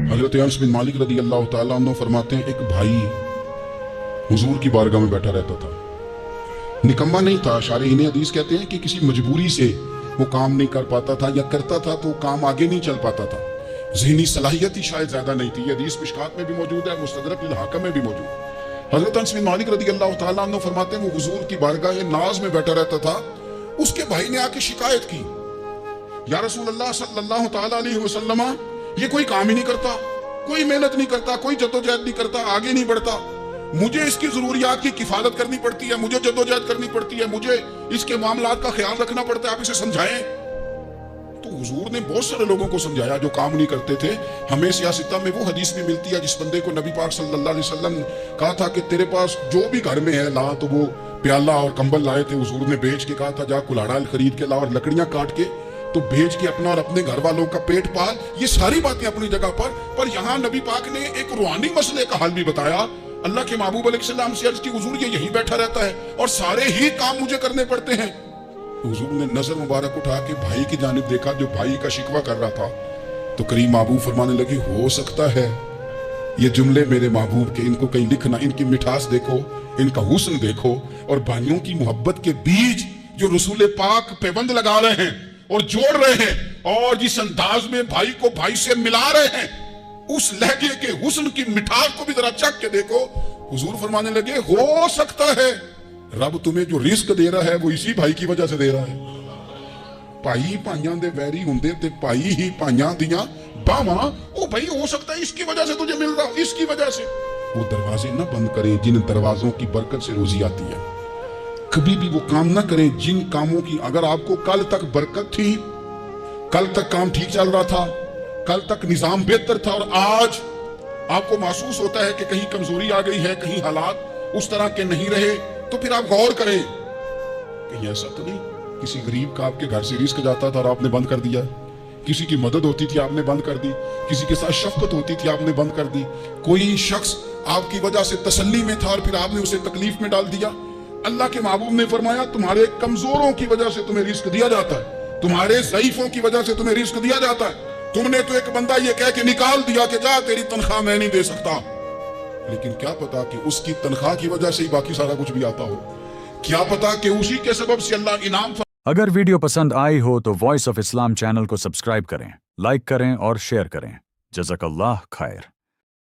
हज़रत अनस बिन मालिक रज़ी अल्लाह तआला अन्हु फरमाते हैं, एक भाई हुजूर की बारगाह में बैठा रहता था। निकम्मा नहीं था, शारीन हदीस कहते हैं कि किसी मजबूरी से वो काम नहीं कर पाता था, या करता था तो काम आगे नहीं चल पाता था, ज़हनी सलाहियत ही शायद ज़्यादा नहीं थी। ये हदीस मिशकात में भी मौजूद है, मुस्तदरक अल हाकिम में भी मौजूद। हज़रत अनस बिन मालिक रज़ी अल्लाह तआला अन्हु फरमाते हैं, वो हुजूर की बारगाह नाज में बैठा रहता था। उसके भाई ने आके शिकायत की, या रसूल अल्लाह सल्लल्लाहु तआला अलैहि वसल्लम, ये कोई काम ही नहीं करता, कोई मेहनत नहीं करता, कोई जद्दोजहद नहीं करता, आगे नहीं बढ़ता, मुझे इसकी जरूरियात की किफालत करनी पड़ती है, मुझे जद्दोजहद करनी पड़ती है, मुझे इसके मामलात का ख्याल रखना पड़ता है, आप इसे समझाएं। तो हुजूर ने बहुत सारे लोगों को समझाया जो काम नहीं करते थे। हमें सियासत में वो हदीस भी मिलती है जिस बंदे को नबी पाक सल्लल्लाहु अलैहि वसल्लम कहा था कि तेरे पास जो भी घर में है ला, तो वो प्याला और कंबल लाए थे, हुजूर ने बेच के कहा था जा कुल्हाड़ा खरीद के ला और लकड़ियां काट के तो बेच के अपना और अपने घर वालों का पेट पाल। ये सारी बातें अपनी जगह पर यहाँ नबी पाक ने एक रूहानी मसले का हल भी बताया। अल्लाह के महबूब अलैहिस्सलाम से अर्ज की, हुजूर ये यही बैठा रहता है और सारे ही काम मुझे करने पड़ते हैं। हुजूर ने नजर मुबारक उठा के भाई की जानिब देखा जो भाई का शिकवा कर रहा था, तो करीम महबूब फरमाने लगे, हो सकता है ये जुमले मेरे महबूब के, इनको कहीं लिखना, इनकी मिठास देखो, इनका हुस्न देखो, और भाइयों की मोहब्बत के बीज जो रसूल पाक पेबंद लगा रहे हैं और जोड़ रहे हैं, और जिस अंदाज में भाई को भाई से मिला रहे हैं, उस लहजे के हुस्न की मिठास को भी जरा चख के देखो। हुजूर फरमाने लगे, हो सकता है रब तुम्हें जो रिस्क दे रहा है वो इसी भाई की वजह से दे रहा है। भाई भाइयों दे वैरी हुंदे ते भाई ही भाइयों दियां बावां, ओ भाई हो सकता है इसकी वजह से तुझे मिल रहा हो, इसकी वजह से। वो दरवाजे ना बंद करें जिन दरवाजों की बरकत से रोजी आती है। कभी भी वो काम ना करें जिन कामों की, अगर आपको कल तक बरकत थी, कल तक काम ठीक चल रहा था, कल तक निजाम बेहतर था, और आज आपको महसूस होता है कि कहीं कमजोरी आ गई है, कहीं हालात उस तरह के नहीं रहे, तो फिर आप गौर करें कहीं ऐसा तो नहीं किसी गरीब का आपके घर से रिस्क जाता था और आपने बंद कर दिया, किसी की मदद होती थी आपने बंद कर दी, किसी के साथ शफकत होती थी आपने बंद कर दी, कोई शख्स आपकी वजह से तसल्ली में था और फिर आपने उसे तकलीफ में डाल दिया। अल्लाह के महबूब ने फरमाया, तुम्हारे कमजोरों की वजह से तुम्हें रिस्क दिया जाता है, तुम्हारे ज़ईफों की वजह से तुम्हें रिस्क दिया जाता है। तुमने तो एक बंदा ये कह के निकाल दिया कि जा तेरी तनख्वाह मैं नहीं दे सकता, लेकिन क्या पता कि उसकी तनख्वाह की वजह से ही बाकी सारा कुछ भी आता हो, क्या पता कि उसी के सबब से अल्लाह इनाम। अगर वीडियो पसंद आई हो तो वॉइस ऑफ इस्लाम चैनल को सब्सक्राइब करें, लाइक करें और शेयर करें। जज़ाकल्लाह खैर।